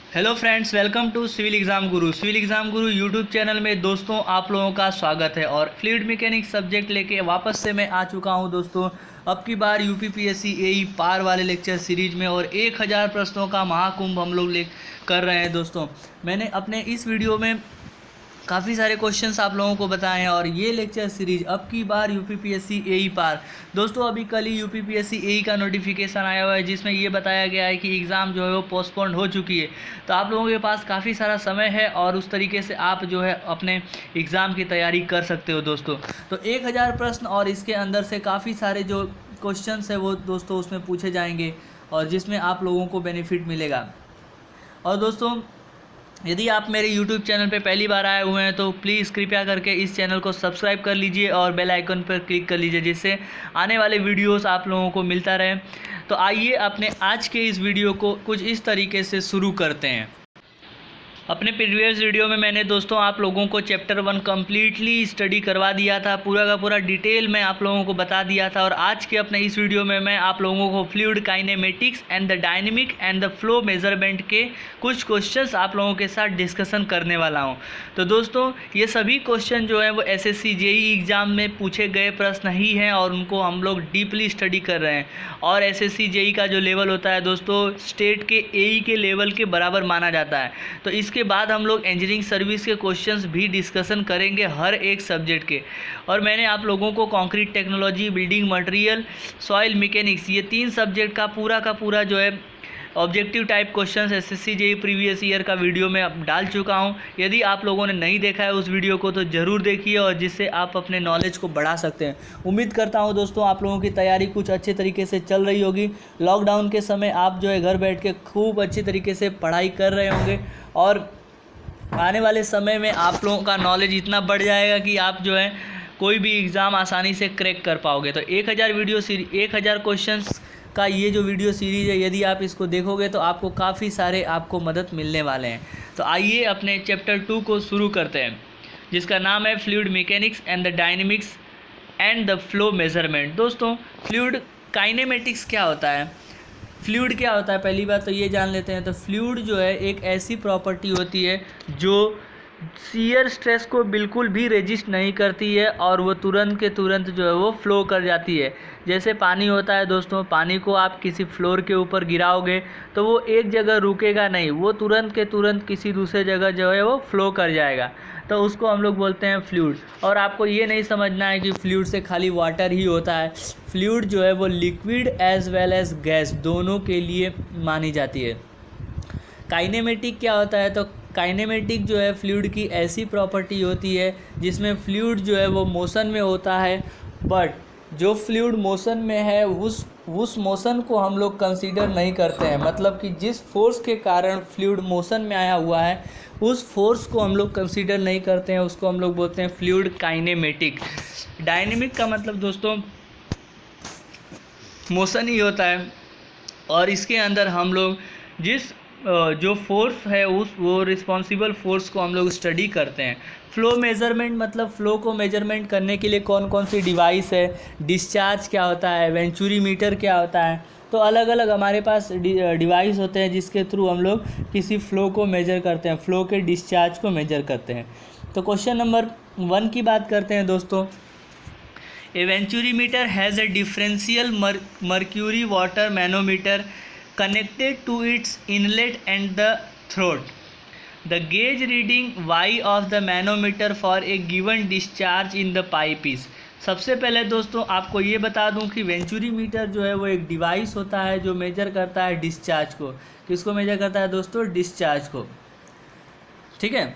Hello friends, welcome to civil exam Guru. Civil exam Guru YouTube channel में दोस्तों आप लोगों का स्वागत है। और फ्लूइड मैकेनिक्स सब्जेक्ट लेके वापस से मैं आ चुका हूं दोस्तों। अब की बार यूपीपीएससी एई पार वाले लेक्चर सीरीज में और 1000 प्रश्नों का महाकुंभ हम लोग ले कर रहे हैं दोस्तों। मैंने अपने इस वीडियो में काफ़ी सारे क्वेश्चंस आप लोगों को बताए हैं और ये लेक्चर सीरीज अब की बार यूपीपीएससी एई पार। दोस्तों अभी कल ही यूपीपीएससी एई का नोटिफिकेशन आया हुआ है जिसमें ये बताया गया है कि एग्ज़ाम जो है वो पोस्टपोन्ड हो चुकी है। तो आप लोगों के पास काफ़ी सारा समय है और उस तरीके से आप जो है अपने एग्ज़ाम की तैयारी कर सकते हो दोस्तों। तो 1000 प्रश्न और इसके अंदर से काफ़ी सारे जो क्वेश्चंस है वो दोस्तों उसमें पूछे जाएंगे और जिसमें आप लोगों को बेनिफिट मिलेगा। और दोस्तों यदि आप मेरे YouTube चैनल पे पहली बार आए हुए हैं तो प्लीज़ कृपया करके इस चैनल को सब्सक्राइब कर लीजिए और बेल आइकन पर क्लिक कर लीजिए जिससे आने वाले वीडियोस आप लोगों को मिलता रहे। तो आइए अपने आज के इस वीडियो को कुछ इस तरीके से शुरू करते हैं। अपने प्रीवियस वीडियो में मैंने दोस्तों आप लोगों को चैप्टर 1 कम्प्लीटली स्टडी करवा दिया था, पूरा का पूरा डिटेल में आप लोगों को बता दिया था। और आज के अपने इस वीडियो में मैं आप लोगों को fluid kinematics and the dynamic and the flow measurement के कुछ क्वेश्चंस आप लोगों के साथ डिस्कशन करने वाला हूं। तो दोस्तों ये सभी क्वेश्चन जो हैं वो एसएससी जेईई एग्ज़ाम में पूछे गए प्रश्न ही हैं और उनको हम लोग डीपली स्टडी कर रहे हैं। और एसएससी जेईई का जो लेवल होता है दोस्तों स्टेट के एई के लेवल के बराबर माना जाता है। तो इसके बाद हम लोग इंजीनियरिंग सर्विस के क्वेश्चंस भी डिस्कशन करेंगे हर एक सब्जेक्ट के। और मैंने आप लोगों को concrete technology, building material, soil mechanics ये 3 सब्जेक्ट का पूरा जो है objective type questions SSC JEE previous year का वीडियो में अब डाल चुका हूं। यदि आप लोगों ने नहीं देखा है उस वीडियो को तो ज़रूर देखिए और जिससे आप अपने नॉलेज को बढ़ा सकते हैं। उम्मीद करता हूं दोस्तों आप लोगों की तैयारी कुछ अच्छे तरीके से चल रही होगी। लॉकडाउन के समय आप जो है घर बैठ के खूब अच्छी तरीके से पढ़ाई कर रहे होंगे और आने वाले समय में आप लोगों का नॉलेज इतना बढ़ जाएगा कि आप जो है कोई भी एग्ज़ाम आसानी से क्रैक कर पाओगे। तो 1000 क्वेश्चंस का ये जो वीडियो सीरीज़ है यदि आप इसको देखोगे तो आपको काफ़ी सारे आपको मदद मिलने वाले हैं। तो आइए अपने चैप्टर 2 को शुरू करते हैं जिसका नाम है fluid mechanics and the dynamics and the flow measurement. दोस्तों फ्लूइड काइनेमेटिक्स क्या होता है, फ्लूइड क्या होता है, पहली बात तो ये जान लेते हैं। तो फ्लूइड जो है एक ऐसी प्रॉपर्टी होती है जो शियर स्ट्रेस को बिल्कुल भी रेजिस्ट नहीं करती है और वो तुरंत के तुरंत जो है वो फ्लो कर जाती है। जैसे पानी होता है दोस्तों, पानी को आप किसी फ्लोर के ऊपर गिराओगे तो वो एक जगह रुकेगा नहीं, वो तुरंत के तुरंत किसी दूसरे जगह जो है वो फ्लो कर जाएगा। तो उसको हम लोग बोलते हैं फ्लूइड। और आपको ये नहीं समझना है कि फ्लूइड से खाली वाटर ही होता है। फ्लूइड जो है वो liquid as well as gas दोनों के लिए मानी जाती है। काइनेमेटिक क्या होता है, तो काइनेमेटिक जो है फ्लूइड की ऐसी प्रॉपर्टी होती है जिसमें फ्लूइड जो है वो मोशन में होता है, बट जो फ्लूइड मोशन में है उस मोशन को हम लोग कंसीडर नहीं करते हैं। मतलब कि जिस फोर्स के कारण फ्लूइड मोशन में आया हुआ है उस फोर्स को हम लोग कंसीडर नहीं करते हैं, उसको हम लोग बोलते हैं फ्लूइड काइनेमेटिक। डायनेमिक का मतलब दोस्तों मोशन ही होता है और इसके अंदर हम लोग जिस जो फोर्स है वो रिस्पॉन्सिबल फोर्स को हम लोग स्टडी करते हैं। फ़्लो मेज़रमेंट मतलब फ़्लो को मेजरमेंट करने के लिए कौन कौन सी डिवाइस है, डिस्चार्ज क्या होता है, वेंचुरी मीटर क्या होता है। तो अलग अलग हमारे पास डिवाइस होते हैं जिसके थ्रू हम लोग किसी फ़्लो को मेजर करते हैं, फ़्लो के डिस्चार्ज को मेजर करते हैं। तो क्वेश्चन नंबर 1 की बात करते हैं दोस्तों। A venturimeter has a differential mercury water manometer connected to its inlet and the throat. The gauge reading Y of the manometer for a given discharge in the pipe is। सबसे पहले दोस्तों आपको ये बता दूं कि वेंचुरी मीटर जो है वो एक डिवाइस होता है जो मेजर करता है डिस्चार्ज को। किसको मेजर करता है दोस्तों? डिस्चार्ज को, ठीक है।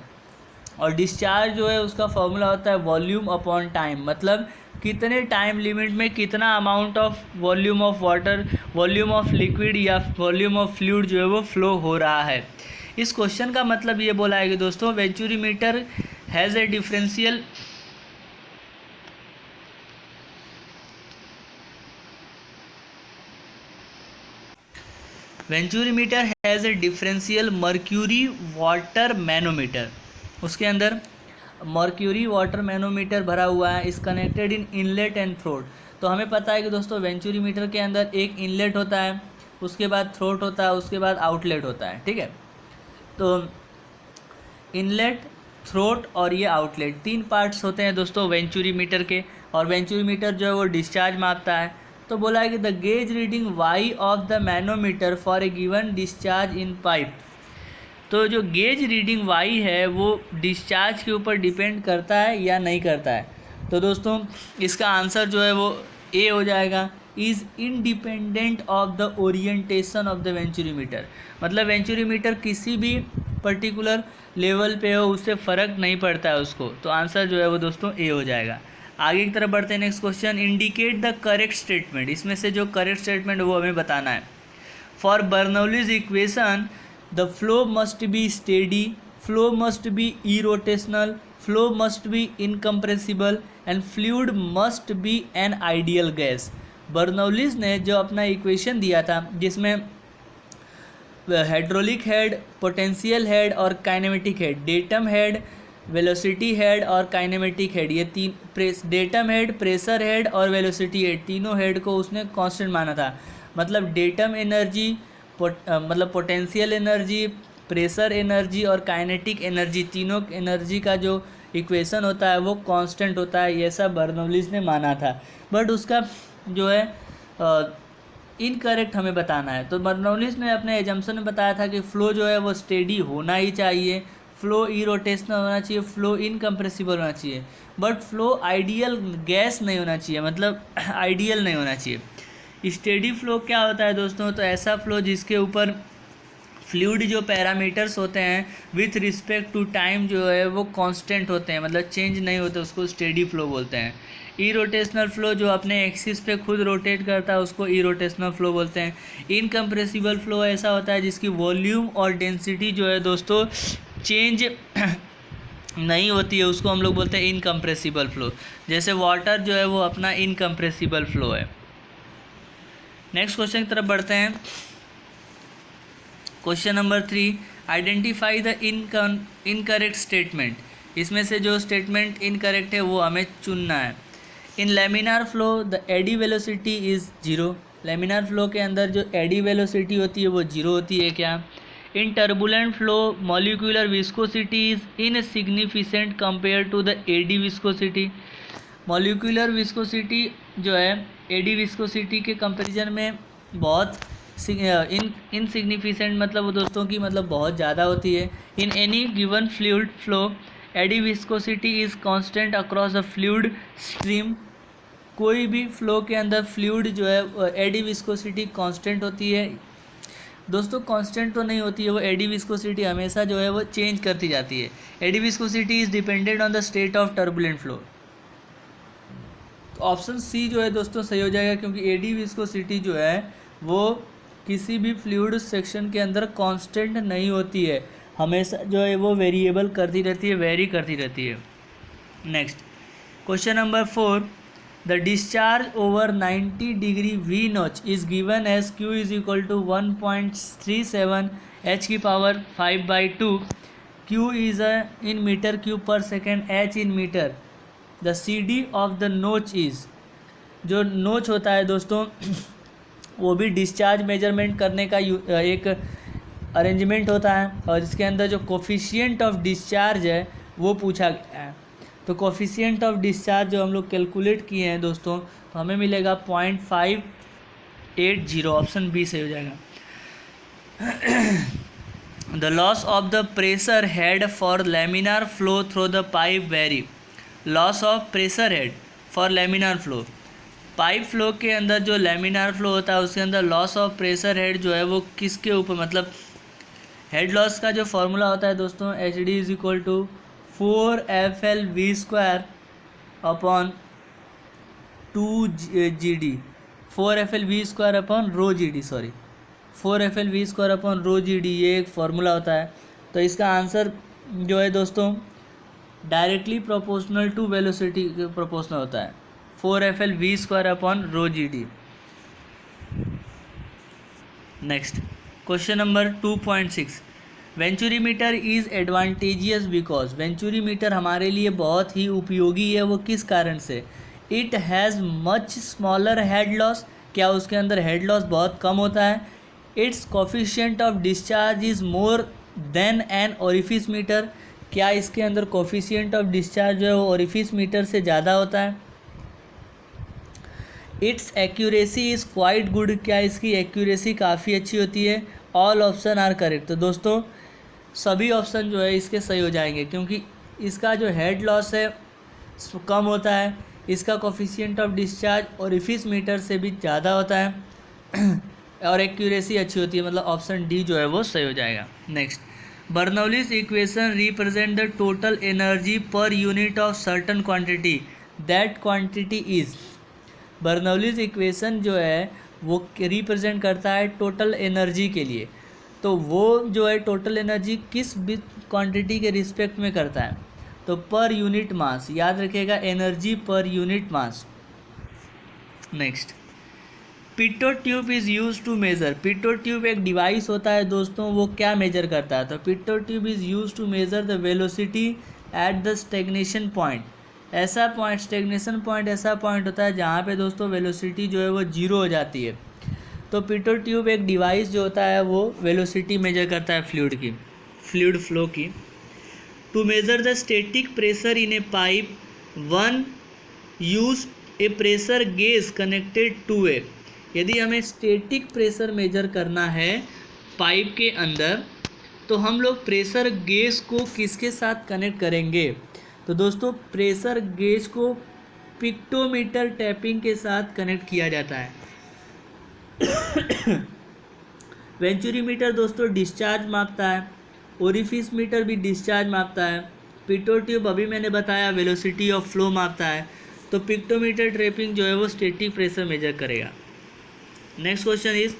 और डिस्चार्ज जो है उसका फॉर्मूला होता है वॉल्यूम अपॉन टाइम, मतलब कितने टाइम लिमिट में कितना amount of volume of water, volume of liquid या वॉल्यूम ऑफ फ्लूइड जो है वो फ्लो हो रहा है। इस क्वेश्चन का मतलब ये बोला है कि दोस्तों venturimeter has a differential mercury water manometer. उसके अंदर मर्क्यूरी वाटर मैनोमीटर भरा हुआ है, इस connected in inlet and throat. तो हमें पता है कि दोस्तों वेंचुरीमीटर के अंदर एक इनलेट होता है, उसके बाद थ्रोट होता है, उसके बाद आउटलेट होता है, ठीक है। तो इनलेट, थ्रोट और ये आउटलेट, 3 पार्ट्स होते हैं दोस्तों वेंचुरी मीटर के। और वेंचुरी मीटर जो है वो डिस्चार्ज मापता है। तो बोला है कि the gauge reading y of the manometer for a given discharge in pipe. तो जो गेज रीडिंग वाई है वो डिस्चार्ज के ऊपर डिपेंड करता है या नहीं करता है। तो दोस्तों इसका आंसर जो है वो ए हो जाएगा, is independent of the orientation of the venturi meter. मतलब वेंचुरी मीटर किसी भी पर्टिकुलर लेवल पे हो उससे फ़र्क नहीं पड़ता है उसको। तो आंसर जो है वो दोस्तों ए हो जाएगा। आगे की तरफ बढ़ते हैं। Next question, indicate the correct statement. इसमें से जो करेक्ट स्टेटमेंट वो हमें बताना है। For Bernoulli's equation the flow must be steady, flow must be irrotational, flow must be incompressible and fluid must be an ideal gas. Bernoulli's ने जो अपना इक्वेशन दिया था जिसमें हाइड्रोलिक हेड, पोटेंशियल हेड और kinematic head, datum head, velocity head और kinematic head, ये 3 datum head, pressure head और वेलोसिटी हेड, तीनों हेड को उसने कांस्टेंट माना था। मतलब डेटम एनर्जी, मतलब पोटेंशियल एनर्जी, प्रेशर एनर्जी और काइनेटिक एनर्जी, तीनों एनर्जी का जो इक्वेशन होता है वो कांस्टेंट होता है, ये सब बर्नौलीज ने माना था। बट उसका जो है इनकरेक्ट हमें बताना है। तो बर्नौलीज ने अपने एजम्पशन में बताया था कि फ़्लो जो है वो स्टेडी होना ही चाहिए, फ़्लो इरोटेशनल होना चाहिए, फ़्लो इनकम्प्रेसिबल होना चाहिए, बट फ़्लो आइडियल गैस नहीं होना चाहिए, मतलब आइडियल नहीं होना चाहिए। स्टेडी फ़्लो क्या होता है दोस्तों? तो ऐसा फ़्लो जिसके ऊपर फ्लूइड जो पैरामीटर्स होते हैं विथ रिस्पेक्ट टू टाइम जो है वो कांस्टेंट होते हैं, मतलब चेंज नहीं होते, उसको स्टेडी फ्लो बोलते हैं। इरोटेशनल फ्लो जो अपने एक्सिस पे खुद रोटेट करता है उसको इरोटेशनल फ्लो बोलते हैं। इनकम्प्रेसिबल फ्लो ऐसा होता है जिसकी वॉल्यूम और डेंसिटी जो है दोस्तों चेंज नहीं होती है, उसको हम लोग बोलते हैं इनकम्प्रेसिबल फ्लो। जैसे वाटर जो है वो अपना इनकम्प्रेसिबल फ्लो है। नेक्स्ट क्वेश्चन की तरफ बढ़ते हैं। Question number 3, identify the incorrect statement. इसमें से जो स्टेटमेंट इनकरेक्ट है वो हमें चुनना है। In laminar flow the eddy velocity is 0। Laminar flow के अंदर जो एडी वेलोसिटी होती है वो 0 होती है क्या? In turbulent flow molecular viscosity is insignificant compare to the eddy viscosity. Molecular viscosity जो है एडी विस्कोसिटी के कंपैरिजन में बहुत इनसिग्निफिकेंट, मतलब वो दोस्तों की मतलब बहुत ज़्यादा होती है। In any given fluid flow eddy viscosity is constant across the fluid stream. कोई भी फ्लो के अंदर फ्लूइड जो है एडी विस्कोसिटी कांस्टेंट होती है। दोस्तों कांस्टेंट तो नहीं होती है वो, एडी विस्कोसिटी हमेशा जो है वो चेंज करती जाती है। Eddy viscosity is dependent on the state of turbulent flow. Option C जो है दोस्तों सही हो जाएगा, क्योंकि एडी विस्कोसिटी जो है वो किसी भी फ्लूइड सेक्शन के अंदर कांस्टेंट नहीं होती है, हमेशा जो है वो वेरिएबल करती रहती है, वेरी करती रहती है। Next question number 4, the discharge over 90 degree V notch is given as Q is equal to 1.37 h⁵ Q is in metre cube per second, H in metre. The CD of the notch is, जो notch होता है दोस्तों वो भी discharge measurement करने का एक arrangement होता है, और जिसके अंदर जो कोफिशिएंट ऑफ डिस्चार्ज है वो पूछा गया है। तो कोफिशिएंट ऑफ डिस्चार्ज जो हम लोग कैलकुलेट किए हैं दोस्तों, तो हमें मिलेगा 0.580, ऑप्शन बी से हो जाएगा। The loss of the pressure head for laminar flow through the pipe very. Loss of pressure head for laminar flow, pipe flow के अंदर जो लेमिनार फ्लो होता है उसके अंदर लॉस ऑफ प्रेशर हेड जो है वो किसके ऊपर, मतलब हेड लॉस का जो फॉर्मूला होता है दोस्तों HD is equal to 4FLV² upon 2GD, 4FLV² upon rho GD, sorry 4FLV² upon rho GD, ये एक फार्मूला होता है। तो इसका आंसर जो है दोस्तों directly proportional to velocity proportional होता है, 4FLV² upon rho GD। Next question number 2.6, venturi meter is advantageous because. Venturi meter हमारे लिए बहुत ही उपयोगी है, वो किस कारण से? It has much smaller head loss, क्या उसके अंदर हेड लॉस बहुत कम होता है? Its coefficient of discharge is more than an orifice meter, क्या इसके अंदर कोफिशिएंट ऑफ डिस्चार्ज जो है वो ओरिफिस मीटर से ज़्यादा होता है। It's accuracy is quite good, क्या इसकी एक्यूरेसी काफ़ी अच्छी होती है। ऑल ऑप्शन आर करेक्ट, तो दोस्तों सभी ऑप्शन जो है इसके सही हो जाएंगे, क्योंकि इसका जो हेड लॉस है कम होता है, इसका coefficient of discharge orifice meter से भी ज़्यादा होता है और एक्यूरेसी अच्छी होती है, मतलब ऑप्शन डी जो है वो सही हो जाएगा। Next, Bernoulli's equation represent the total energy per unit of certain quantity, that quantity is. Bernoulli's equation जो है वो रिप्रेजेंट करता है टोटल एनर्जी के लिए, तो वो जो है टोटल एनर्जी किस क्वांटिटी के रिस्पेक्ट में करता है, तो पर यूनिट मास, याद रखिएगा energy per unit mass. Next, pitot tube is use to measure, pitot tube एक डिवाइस होता है दोस्तों, वो क्या मेजर करता है, तो pitot tube is use to measure the velocity at the stagnation point. ऐसा पॉइंट, स्टेग्नेशन पॉइंट ऐसा पॉइंट होता है जहाँ पे दोस्तों वेलोसिटी जो है वो जीरो हो जाती है। तो पिटोट ट्यूब एक डिवाइस जो होता है वो वेलोसिटी मेजर करता है फ्लूइड की, फ्लूइड फ्लो की। To measure the static pressure in a pipe, one use a pressure gauge connected to a. यदि हमें स्टैटिक प्रेशर मेजर करना है पाइप के अंदर, तो हम लोग प्रेशर गेज को किसके साथ कनेक्ट करेंगे, तो दोस्तों प्रेशर गेज को पिक्टोमीटर टैपिंग के साथ कनेक्ट किया जाता है। वेंचुरीमीटर दोस्तों डिस्चार्ज मापता है, ओरिफिस मीटर भी डिस्चार्ज मापता है, पिटोट ट्यूब अभी मैंने बताया वेलोसिटी ऑफ फ्लो मापता है, तो पिक्टोमीटर ट्रैपिंग जो है वो स्टैटिक प्रेशर मेजर करेगा। Next question is,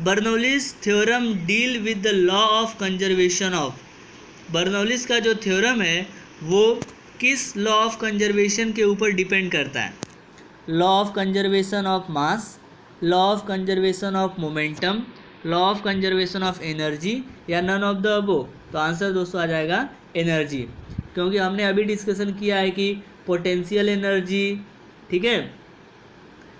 Bernoulli's theorem deal with the law of conservation of. Bernoulli's का जो थ्योरम है वो किस लॉ ऑफ कंजर्वेशन के ऊपर डिपेंड करता है, law of conservation of mass, law of conservation of momentum, law of conservation of energy, या नन ऑफ द अबोव। तो आंसर दोस्तों आ जाएगा एनर्जी, क्योंकि हमने अभी डिस्कशन किया है कि पोटेंशियल एनर्जी, ठीक है,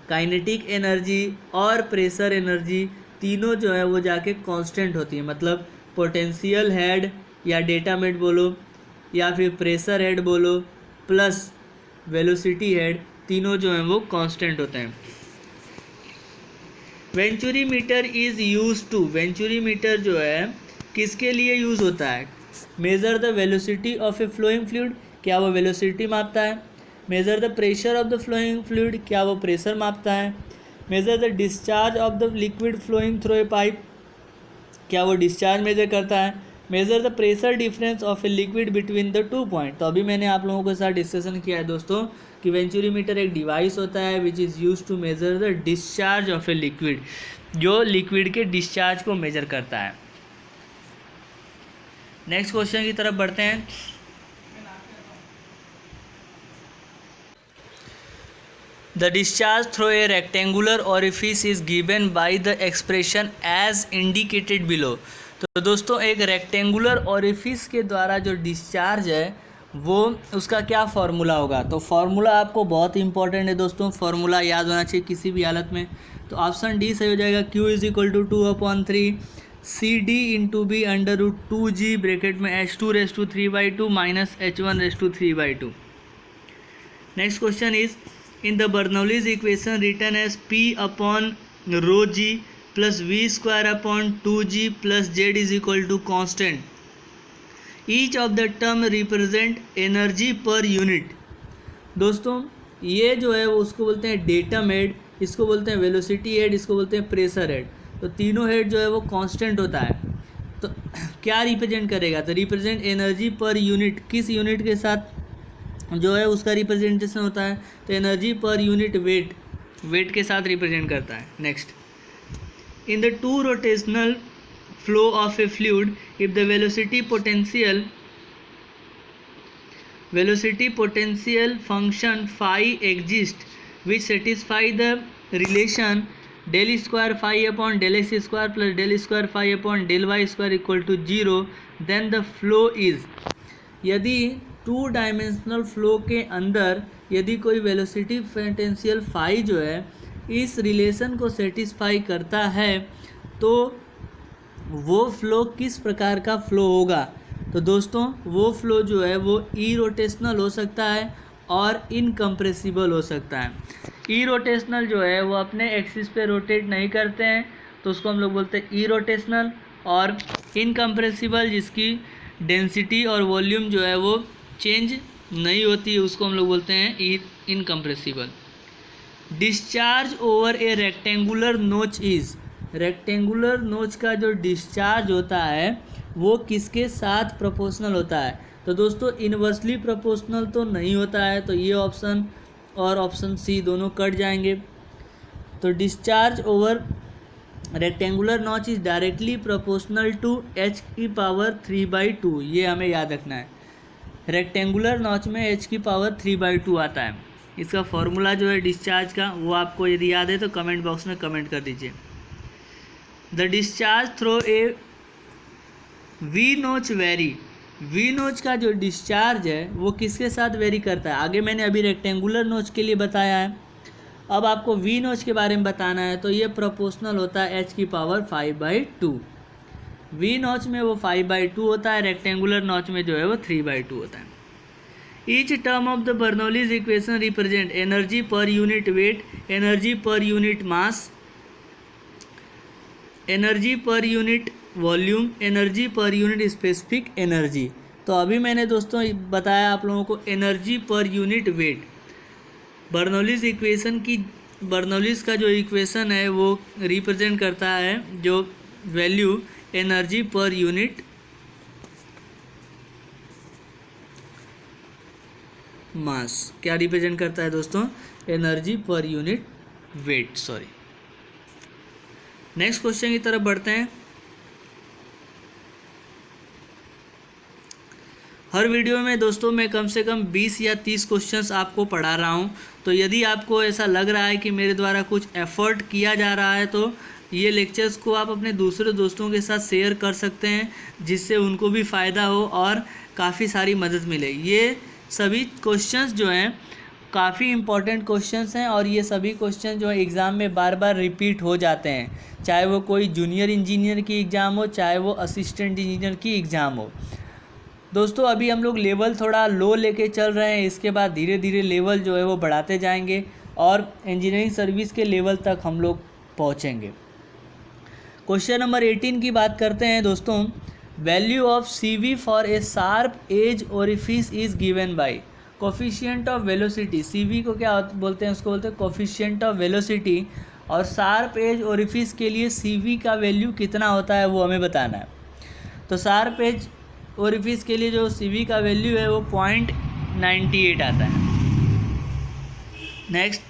काइनेटिक एनर्जी और प्रेशर एनर्जी तीनों जो है वो जाके कांस्टेंट होती है, मतलब पोटेंशियल हेड या डेटा मेड बोलो या फिर प्रेशर हेड बोलो प्लस वेलोसिटी हेड, तीनों जो हैं वो कांस्टेंट होते हैं। Venturi meter is use to, venturi meter जो है किसके लिए यूज़ होता है, measure the velocity of a flowing fluid, क्या वो वेलोसिटी मापता है। Measure the pressure of the flowing fluid, क्या वो प्रेशर मापता है। Measure the discharge of the liquid flowing through a pipe, क्या वो डिस्चार्ज मेजर करता है। Measure the pressure difference of a liquid between the two point, तो अभी मैंने आप लोगों के साथ डिस्कशन किया है दोस्तों कि वेंचुरी मीटर एक डिवाइस होता है which is use to measure the discharge of a liquid, जो लिक्विड के डिस्चार्ज को मेजर करता है। नेक्स्ट क्वेश्चन की तरफ बढ़ते हैं। The discharge through a rectangular orifice is given by the expression as indicated below. तो दोस्तों एक रेक्टेंगुलर ऑरिफिस के द्वारा जो डिस्चार्ज है वो उसका क्या फार्मूला होगा, तो फार्मूला आपको बहुत इंपॉर्टेंट है दोस्तों, फार्मूला याद होना चाहिए किसी भी हालत में। तो ऑप्शन डी सही हो जाएगा, Q is equal to 2/3 CD into B √2G bracket में H2⁵3/2 minus H1⁵3/2। Next question is, in the Bernoulli's equation written as P/ρg plus V²/2g plus z is equal to constant, each of the term represent energy per unit। दोस्तों ये जो है वो उसको बोलते हैं datum head, इसको बोलते हैं वेलोसिटी हेड, इसको बोलते हैं प्रेशर हेड। तो तीनों हेड जो है वो कांस्टेंट होता है, तो क्या रिप्रेजेंट करेगा, तो रिप्रेजेंट एनर्जी पर यूनिट, किस यूनिट के साथ जो है उसका रिप्रेजेंटेशन होता है, तो energy per unit weight, wait के साथ रिप्रेजेंट करता है। Next, in the two rotational flow of a fluid if the velocity potential function phi exist which satisfy the relation del square phi upon del x square plus del square phi upon del y square equal to 0, then the flow is। यदि two dimensional flow के अंदर यदि कोई velocity potential phi जो है इस relation को satisfy करता है, तो वो फ्लो किस प्रकार का फ्लो होगा। तो दोस्तों वो फ्लो जो है वो ई रोटेशनल हो सकता है और इनकम्प्रेसिबल हो सकता है। ई रोटेशनल जो है वो अपने एक्सिस पे रोटेट नहीं करते हैं तो उसको हम लोग बोलते हैं ई रोटेशनल, और इनकम्प्रेसिबल जिसकी डेंसिटी और वॉल्यूम जो है वो चेंज नहीं होती है उसको हम लोग बोलते हैं ई incompressible. Discharge over a rectangular notch is, rectangular notch का जो डिस्चार्ज होता है वो किसके साथ प्रोपोर्शनल होता है। तो दोस्तों इन्वर्सली प्रोपोर्शनल तो नहीं होता है, तो ये ऑप्शन और ऑप्शन सी दोनों कट जाएंगे। तो discharge over rectangular notch is directly proportional to h की पावर 3/2, ये हमें याद रखना है। रेक्टेंगुलर नॉच में h की पावर 3/2 आता है। इसका फॉर्मूला जो है डिस्चार्ज का वो आपको यदि याद है तो कमेंट बॉक्स में कमेंट कर दीजिए। The discharge through A V नोच वेरी, वी नोच का जो डिस्चार्ज है वो किसके साथ वेरी करता है। आगे मैंने अभी रेक्टेंगुलर नोच के लिए बताया है, अब आपको वी नोच के बारे में बताना है। तो ये प्रोपोर्शनल होता है h की पावर 5/2। वी नोच में वो 5/2 होता है, रेक्टेंगुलर नोच में जो है वो 3/2 होता है। Each term of the Bernoulli's equation represent energy per unit weight, energy per unit mass, energy per unit volume, energy per unit specific energy. तो अभी मैंने दोस्तों बताया आप लोगों को energy per unit weight. Bernoulli's equation की, बर्नौलीज का जो इक्वेशन है वो रिप्रेजेंट करता है जो वैल्यू एनर्जी पर यूनिट मास, क्या रिप्रेजेंट करता है दोस्तों, energy per unit weight. Sorry, next question की तरफ बढ़ते हैं। हर वीडियो में दोस्तों मैं कम से कम 20 या 30 क्वेश्चंस आपको पढ़ा रहा हूं, तो यदि आपको ऐसा लग रहा है कि मेरे द्वारा कुछ एफर्ट किया जा रहा है तो ये लेक्चर्स को आप अपने दूसरे दोस्तों के साथ शेयर कर सकते हैं जिससे उनको भी फ़ायदा हो और काफ़ी सारी मदद मिले। ये सभी क्वेश्चंस जो हैं काफ़ी इंपॉर्टेंट क्वेश्चंस हैं और ये सभी क्वेश्चन जो है एग्ज़ाम में बार बार रिपीट हो जाते हैं, चाहे वो कोई जूनियर इंजीनियर की एग्ज़ाम हो चाहे वो असिस्टेंट इंजीनियर की एग्ज़ाम हो। दोस्तों अभी हम लोग लेवल थोड़ा लो लेके चल रहे हैं, इसके बाद धीरे धीरे लेवल जो है वो बढ़ाते जाएंगे और इंजीनियरिंग सर्विस के लेवल तक हम लोग पहुंचेंगे। क्वेश्चन नंबर 18 की बात करते हैं दोस्तों। Value of CV for a sharp edge orifice is given by coefficient of velocity. CV को क्या बोलते हैं, उसको बोलते हैं कोफिशिएंट ऑफ वेलोसिटी, और शार्प एज ओरिफिस के लिए CV का वैल्यू कितना होता है वो हमें बताना है। तो शार्प एज ओरिफिस के लिए जो CV का वैल्यू है वो 0.98 आता है। Next,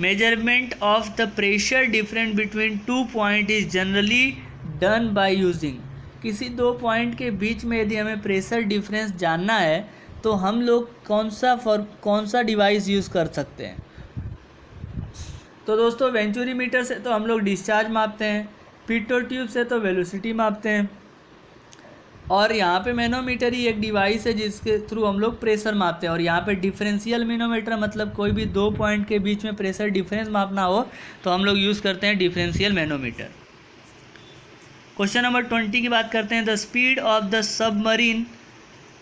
measurement of the pressure difference between 2 point is generally done by using. किसी 2 पॉइंट के बीच में यदि हमें प्रेशर डिफरेंस जानना है तो हम लोग कौन सा डिवाइस यूज़ कर सकते हैं। तो दोस्तों वेंचुरीमीटर से तो हम लोग डिस्चार्ज मापते हैं, पिटो ट्यूब से तो वेलोसिटी मापते हैं, और यहाँ पे मैनोमीटर ही एक डिवाइस है जिसके थ्रू हम लोग प्रेशर मापते हैं। और यहाँ पे डिफरेंशियल मैनोमीटर मतलब कोई भी 2 पॉइंट के बीच में प्रेशर डिफरेंस मापना हो तो हम लोग यूज़ करते हैं डिफरेंशियल मैनोमीटर। क्वेश्चन नंबर 20 की बात करते हैं। The speed of the submarine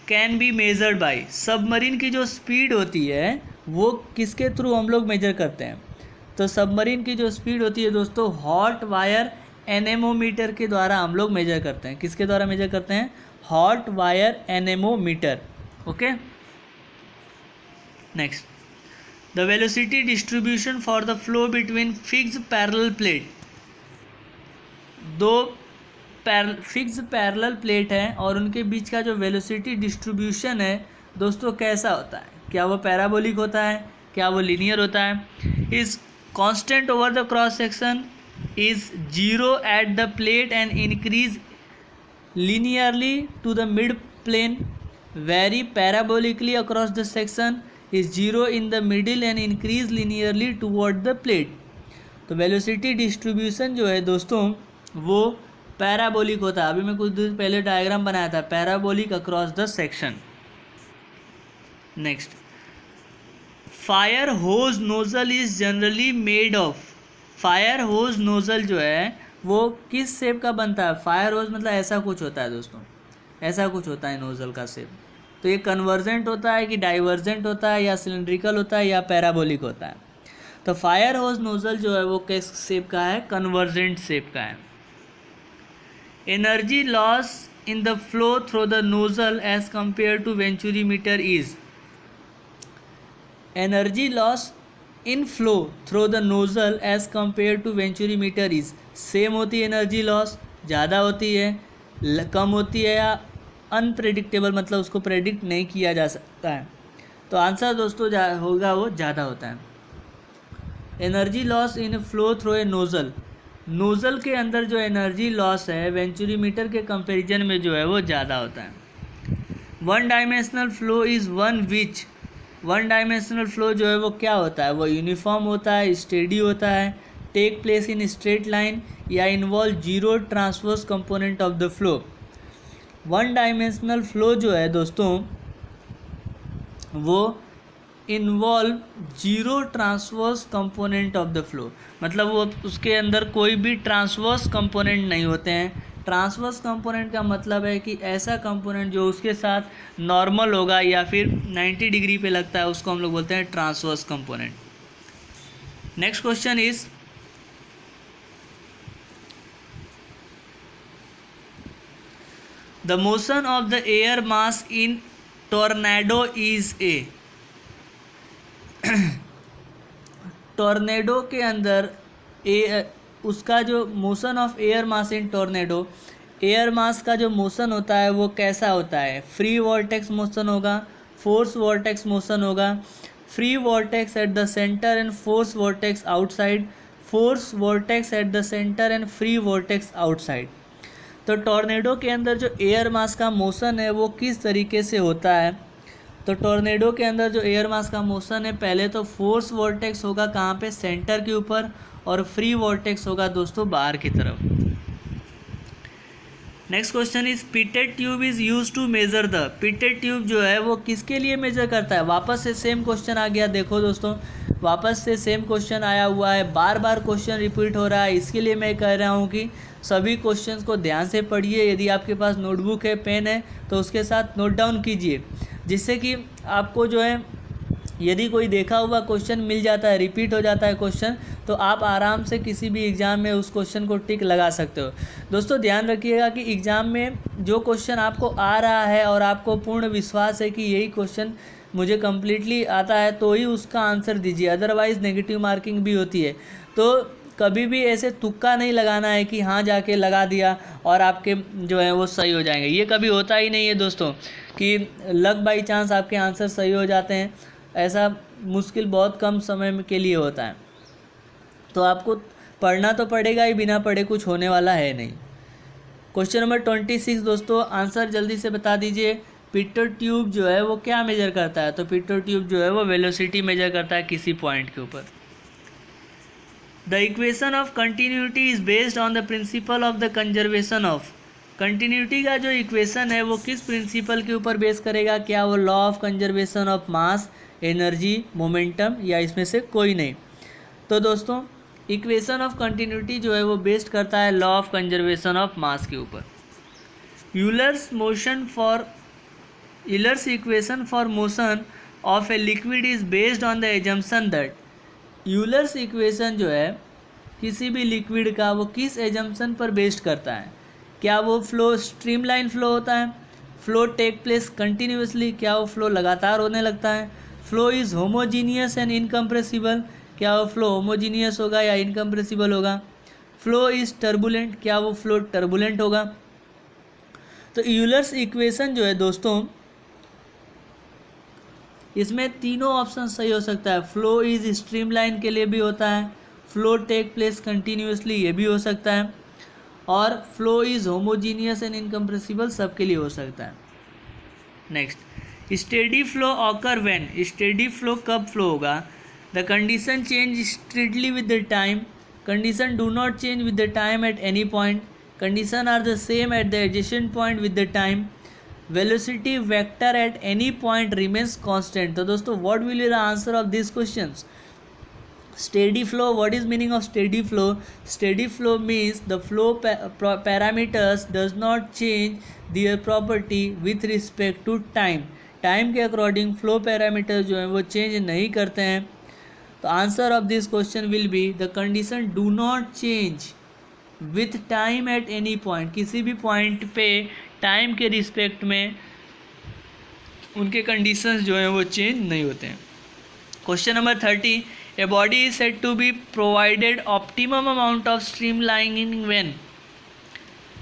can be measured by. Submarine की जो स्पीड होती है वो किसके थ्रू हम लोग मेजर करते हैं। तो सबमरीन की जो स्पीड होती है दोस्तों हॉट वायर एनेमोमीटर के द्वारा हम लोग मेजर करते हैं। किसके द्वारा मेजर करते हैं, hot wire anemometer. Okay, next, the velocity distribution for the flow between fixed parallel plate. दो फिक्स्ड पैरेलल प्लेट हैं और उनके बीच का जो वेलोसिटी डिस्ट्रीब्यूशन है दोस्तों कैसा होता है, क्या वो पैराबोलिक होता है, क्या वो लीनियर होता है। Is constant over the cross section, is 0 at the plate and increase linearly to the mid plane, vary parabolically across the section, is 0 in the middle and increase linearly toward the plate। तो velocity distribution जो है दोस्तों वो parabolic होता है। अभी मैं कुछ देर पहले डायग्राम बनाया था, parabolic across the section. Next, fire hose nozzle is generally made of. Fire hose nozzle जो है वो किस शेप का बनता है? फायर होज मतलब ऐसा कुछ होता है दोस्तों, ऐसा कुछ होता है नोजल का शेप। तो ये कन्वर्जेंट होता है कि डाइवर्जेंट होता है, या सिलिंड्रिकल होता है, या पैराबोलिक होता है? तो फायर होज नोजल जो है वो किस शेप का है? कन्वर्जेंट शेप का है। Energy loss in the flow through the nozzle as compare to venturimeter is, energy loss in flow through the nozzle as compare to venturimeter is, same होती है एनर्जी लॉस, ज़्यादा होती है, कम होती है, या अनप्रेडिक्टेबल मतलब उसको प्रेडिक्ट नहीं किया जा सकता है? तो आंसर दोस्तों होगा वो ज़्यादा होता है। Energy loss in flow through a nozzle, nozzle के अंदर जो एनर्जी लॉस है वेंचुरीमीटर के कंपैरिजन में जो है वो ज़्यादा होता है। One dimensional flow is one which, one dimensional flow जो है वो क्या होता है? वो यूनिफॉर्म होता है, स्टेडी होता है, take place in straight line, या involve zero transverse component of the flow. One dimensional flow जो है दोस्तों वो involve zero transverse component of the flow, मतलब वो उसके अंदर कोई भी ट्रांसवर्स कंपोनेंट नहीं होते हैं। ट्रांसवर्स कंपोनेंट का मतलब है कि ऐसा कंपोनेंट जो उसके साथ नॉर्मल होगा या फिर 90 डिग्री पे लगता है, उसको हम लोग बोलते हैं transverse component. Next question is, the motion of the air mass in tornado is a, tornado के अंदर उसका जो motion of air mass in tornado, air mass का जो मोशन होता है वो कैसा होता है? फ्री वॉर्टेक्स मोशन होगा, फोर्स वॉर्टेक्स मोशन होगा, free vortex at the centre and force vortex outside, force vortex at the centre and free vortex outside. तो टॉर्नेडो के अंदर जो एयर मास का मोशन है वो किस तरीके से होता है? तो टॉर्नेडो के अंदर जो एयर मास का मोशन है, पहले तो फोर्स वॉर्टेक्स होगा कहाँ पे? सेंटर के ऊपर, और फ्री वॉर्टेक्स होगा दोस्तों बाहर की तरफ। Next question is, pitot tube is use to measure the, pitot tube जो है वो किसके लिए मेजर करता है? वापस से सेम क्वेश्चन आ गया, देखो दोस्तों वापस से सेम क्वेश्चन आया हुआ है, बार बार क्वेश्चन रिपीट हो रहा है, इसके लिए मैं कह रहा हूँ कि सभी क्वेश्चंस को ध्यान से पढ़िए। यदि आपके पास नोटबुक है, पेन है, तो उसके साथ नोट डाउन कीजिए, जिससे कि आपको जो है यदि कोई देखा हुआ क्वेश्चन मिल जाता है, रिपीट हो जाता है क्वेश्चन, तो आप आराम से किसी भी एग्ज़ाम में उस क्वेश्चन को टिक लगा सकते हो। दोस्तों ध्यान रखिएगा कि एग्ज़ाम में जो क्वेश्चन आपको आ रहा है और आपको पूर्ण विश्वास है कि यही क्वेश्चन मुझे कम्प्लीटली आता है, तो ही उसका आंसर दीजिए, अदरवाइज़ नेगेटिव मार्किंग भी होती है। तो कभी भी ऐसे तुक्का नहीं लगाना है कि हाँ जाके लगा दिया और आपके जो है वो सही हो जाएंगे, ये कभी होता ही नहीं है दोस्तों कि लक बाई चांस आपके आंसर सही हो जाते हैं। ऐसा मुश्किल बहुत कम समय के लिए होता है। तो आपको पढ़ना तो पड़ेगा ही, बिना पढ़े कुछ होने वाला है नहीं। क्वेश्चन नंबर 26 दोस्तों, आंसर जल्दी से बता दीजिए। पिटर ट्यूब जो है वो क्या मेजर करता है? तो पिटर ट्यूब जो है वो वेलोसिटी मेजर करता है किसी पॉइंट के ऊपर। The equation of continuity is based on the principle of the conservation of, continuity का जो इक्वेशन है वो किस प्रिंसिपल के ऊपर बेस करेगा? क्या वो law of conservation of mass, energy, momentum, या इसमें से कोई नहीं? तो दोस्तों इक्वेशन ऑफ कंटिन्यूटी जो है वो बेस्ड करता है law of conservation of mass के ऊपर। Euler's equation for motion of a liquid is based on the assumption that, Euler's equation जो है किसी भी लिक्विड का वो किस एजम्पशन पर बेस्ड करता है? क्या वो फ्लो स्ट्रीमलाइन फ्लो होता है? फ्लो टेक प्लेस कंटिन्यूसली, क्या वो फ्लो लगातार होने लगता है? Flow is homogeneous and incompressible, क्या वो फ्लो होमोजीनियस होगा या इनकम्प्रेसिबल होगा? फ्लो इज़ टर्बुलेंट, क्या वो फ्लो टर्बुलेंट होगा? तो यूलर्स इक्वेशन जो है दोस्तों इसमें तीनों ऑप्शन सही हो सकता है। फ्लो इज स्ट्रीमलाइन के लिए भी होता है, फ्लो टेक प्लेस कंटिन्यूसली ये भी हो सकता है, और flow is homogeneous and incompressible सबके लिए हो सकता है। Next, steady flow occur when, steady flow कब फ्लो होगा? The condition change strictly with the time, condition do not change with the time at any point, condition are the same at the adjacent point with the time, velocity vector at any point remains constant। तो दोस्तों what will be the answer of this questions? Steady flow, what is meaning of steady flow? Steady flow means the flow parameters does not change their property with respect to time. Time के according flow parameter जो है वो change नहीं करते हैं. तो answer of this question will be the condition do not change with time at any point. किसी भी पॉइंट पे टाइम के रिस्पेक्ट में उनके कंडीशंस जो हैं वो चेंज नहीं होते हैं. Question number 30. A body is said to be provided optimum amount of streamlining when.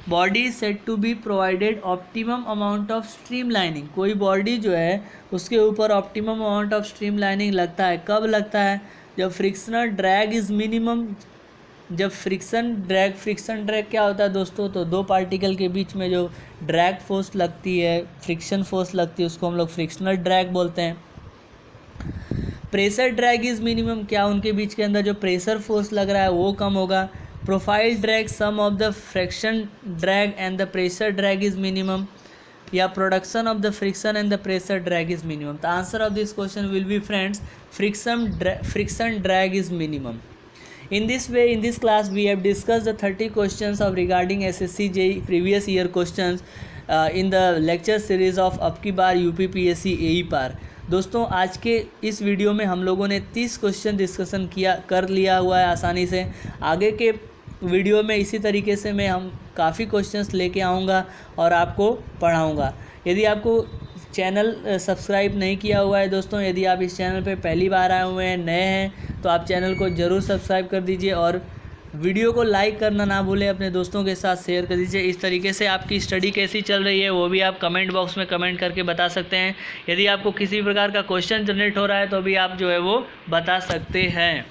Body is said to be provided optimum amount of streamlining. कोई बॉडी जो है उसके ऊपर ऑप्टिमम अमाउंट ऑफ स्ट्रीमलाइनिंग लगता है. कब लगता है? जब फ्रिक्शनल ड्रैग इज़ मिनिमम. जब फ्रिक्शन ड्रैग क्या होता है दोस्तों? तो दो पार्टिकल के बीच में जो ड्रैग फोर्स लगती है, फ्रिक्शन फोर्स लगती है, उसको हम लोग फ्रिक्शनल ड्रैग बोलते हैं. Pressure drag is minimum. क्या उनके बीच के अंदर जो प्रेशर फोर्स लग रहा है वो कम होगा. Profile drag sum of the friction drag and the pressure drag is minimum. या production of the friction and the pressure drag is minimum. The answer of this question will be friends friction drag is minimum. In this way, in this class, we have discussed the 30 questions of regarding SSC JEE previous year questions in the lecture series of अब की बार UPPSC AE पार. दोस्तों आज के इस video में हम लोगों ने 30 क्वेश्चन डिस्कशन कर लिया हुआ है आसानी से. आगे के वीडियो में इसी तरीके से मैं काफ़ी क्वेश्चंस लेके आऊँगा और आपको पढ़ाऊँगा. यदि आपको चैनल सब्सक्राइब नहीं किया हुआ है दोस्तों, यदि आप इस चैनल पे पहली बार आए हुए हैं, नए हैं, तो आप चैनल को ज़रूर सब्सक्राइब कर दीजिए और वीडियो को लाइक करना ना भूलें, अपने दोस्तों के साथ शेयर कर दीजिए. इस तरीके से आपकी स्टडी कैसी चल रही है वो भी आप कमेंट बॉक्स में कमेंट करके बता सकते हैं. यदि आपको किसी प्रकार का क्वेश्चन जनरेट हो रहा है तो भी आप जो है वो बता सकते हैं.